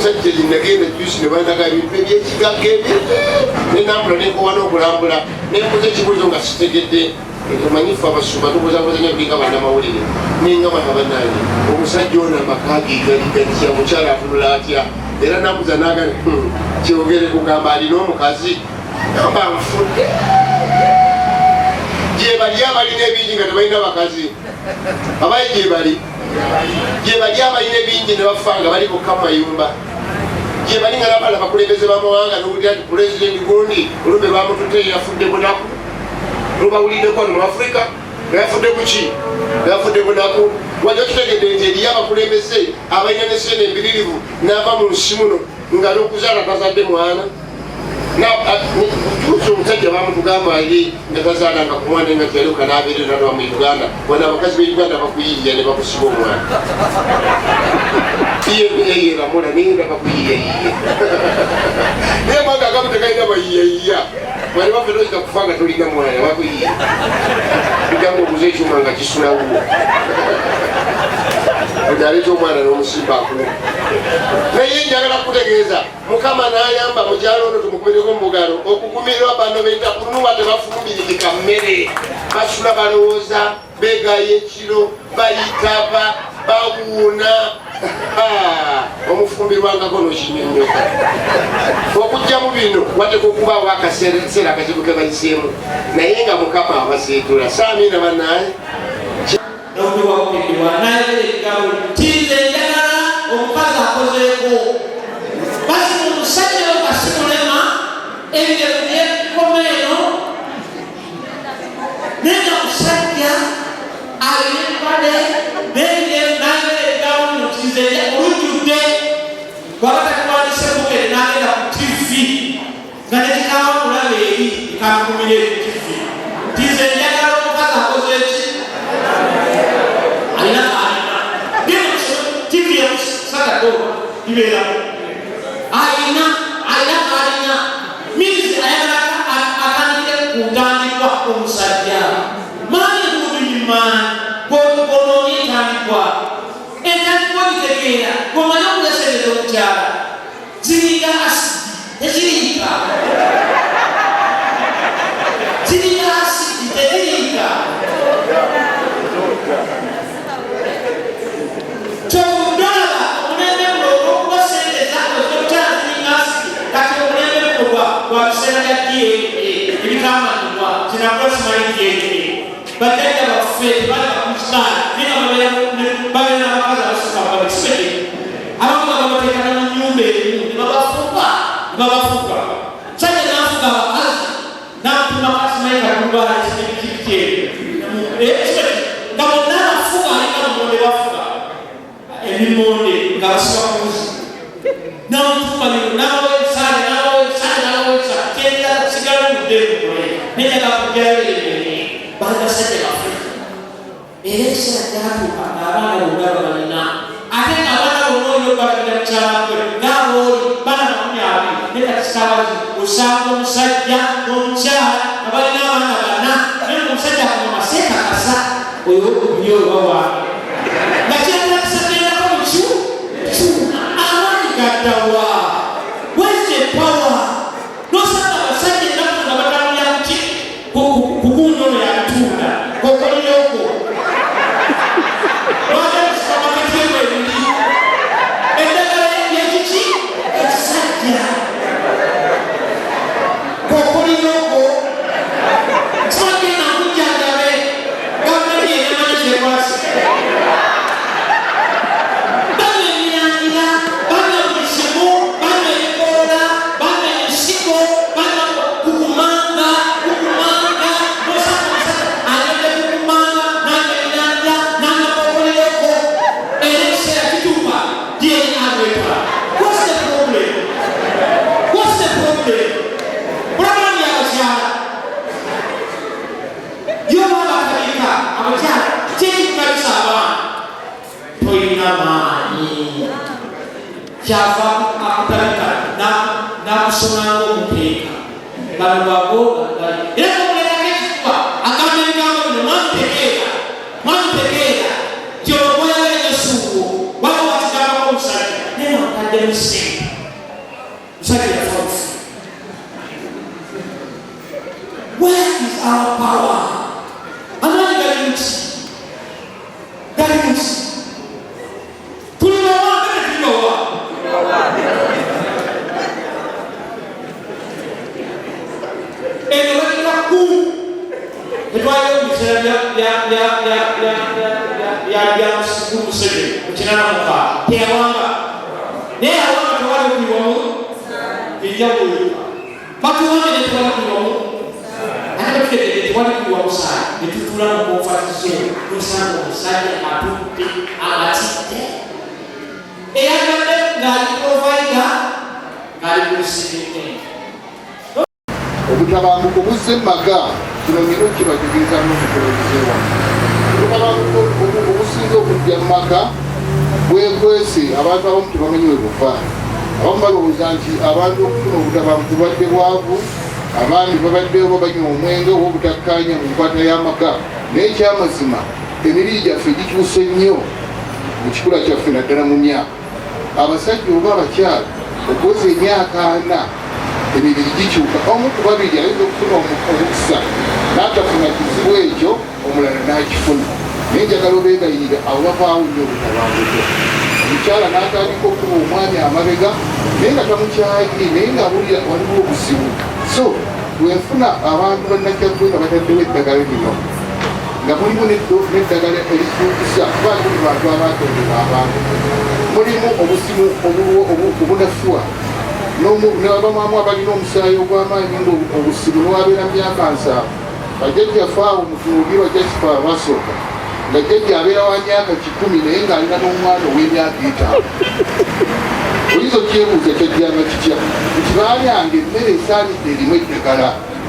omusajja ginagenda jusi nebanaga ebintu ebyekigaga ebyo nenambula nenkowana okulambula nembuza ekibuzo nga sitegedde emanyifu abasumba tubuzabuzanya kulinga bannamawulire nengaba nabanange omusajja ono amakagi galigatya mukyala atunula atya era nabuza naga kyogere kugamba alina omukazi amba nfudde gyebali abalina ebingi nga tebalina bakazi abaye gyebali abalina ebingi nebafa nga bali bokka mumayumba gyebali nga nabala bakulembeze bamawanga nowulira ti pulezidenti gundi olumbe bamutute yafudde bunaku lubawuliddeko wano mu Afrika yafudde kuki yafudde bunaku wajja kitegedde nti eriyo abakulembeze abalina nesene embiririvu nava mu nsi muno nga nokuzaala tazadde mwana kutuusa omusajja bamutugamba eri nga tazaalanga ku mwana nga tyaluka nabeerera mu Uganda wana abakazi be Uganda bakuyiiya ne bakusiba omwana yeyeramula naye nga bakuyiiyayiiya naye mwanga agamu tegalina bayiiyayiiya bali baffe toyinza kufa nga tolina mwana bakuyiiya kugamba oguza ekyuma nga kisulawo aleeta omwana n'omusimba akulu naye njagala kutegeeza Mukama n'ayamba mukyalo ono tumukumireko mubugalo okukumirwa bano beyita kunuwa tebafumbirikika mmere basula balowooza beegayo ekiro bayitaba bawuuna omufumbirwangako nokinyonyoka okujja mu bino wateka okubaawo akaseera akazibu ke bayiseemu naye nga Mukama abaseetula saamiina bannaaye n'okuwakukirwa naye ekigambo kize njagala omukazi akozeeko basi omusajja okasimulema ebyo byekoma eno naye nga musajja alimpale nayeegawo kize olujjudde wabatakuwandisebukere nagenda ku TV nga nekikawa mulaba eri ekakumire ku TV kize njagala omukazi akozeeki Aina means akandike kutandikwa omusajja mani mubima bononi tandikwa entandikwa kitegeera gomanya okulesereza omukyala ziringa asidi tezirika bagenda baffe balakumusana nina babera abakazi abasuka babiseke abamu babateekana mu nnyumba emu nebabafuka sajja nafuga abakazi nampima kasimayi kakubala kikikyeekyo nga bonna abafuga alina mumonde bafuga emimonde nga basiba kuzi namutuba nabawesaale kyenda sigala muddeekukole nenyaga kujalayo basajja baffe era ekiseera kyatuuka ng'abaana bonna balina ate ng'abaana bonna oyo balina mukyalakwe ng'abooli baana 20 ne kati saawazi osanga omusajja n'omukyala nga balina abaana bana naye omusajja akoma seekakasa oyo okubiri olwawange nga kyetakisagerako muki amaanyi gaddawa weze pawa nosanga abasajja ennaku nga batambulira kuki kugundo ono yatunda kokoliyoko wagaisamaketyebwebiri eddagala yekiki ekisajja kokoliyoko kimagenda nkujjangabe gavumenti yeyamanyizekwasi bano emirandira bano ebisimu bano ebikoola bano ebisigo bano kukumanga kyava akutalika nakusonanga omuteeka balwago era omulerakekikuba agamba ebigambo bino mwamitegeera gyoboyala eyosuubo waba wakigambamu omusajja naye wakadde musenge musajja yafalufu. Where is our power? Amaanyi gali muki? Gali muki? Tulina wa kale tulina wa? Eno balina ku etwaliro mu biseera bya Museveni mu kinana mukaaga teyawanga naye awanga tewali okuyiwamu enjawulo batuwambe ne tewali okuyiwamu ate batutegedde tewali kuyiwamu saa ne tutula mu konfatizo tusanga omusajja atutte amatidde eyagadde ng'ali provaida ng'ali ku lusirinne. Obutabanguko buzze mu maka kino ngero kibategeeza n'omukulemezeewa. Obutabanguko obusinga okujja mu maka bwekwese abantu abamu tebamanyi we buva. Abamu balowooza nti abantu okufuna obutabanguko badde bwavu, abandi babaddeyo babanywa omwenge obw'obutakkaanya mu nkwata y'amaka. Naye ekyamazima emibiri gyaffe gikyuse nnyo mu kikula kyaffe naddala mu myaka. Abasajja oba abakyala okuweza emyaka 4 emibiri gikyuka. Omu ku babiri ayinza okufuna omukisa n'atafuna kizibu ekyo, omulala n'akifuna. Naye njagala obeegayirira abo bavaawo nnyo obutabanguko. Omukyala n'atandika okuba omwami amabega naye nga tamukyayi naye ng'abulira waliwo obuzibu. So bwenfuna abantu bannajjagwe nga bataddewo eddagala lino nga mulimu n'eddagala erituukisa kuba tuli bantu abatondebwa abantu, mulimu obuzibu obunafuwa n'abamwamu abalina omusaayi ogw'amaanyi ng'obusibu n'owabeera myaka 7. Bajjajjaffe awo mutunuulire bajjajjaffe abasooka nga jjajja abeera wa myaka 10 naye ng'alina n'omwana ow'emyaka 5. Oyinza okyebuuza kyajjanga kitya nti baalyanga emmere esaanidde erimu eddagala.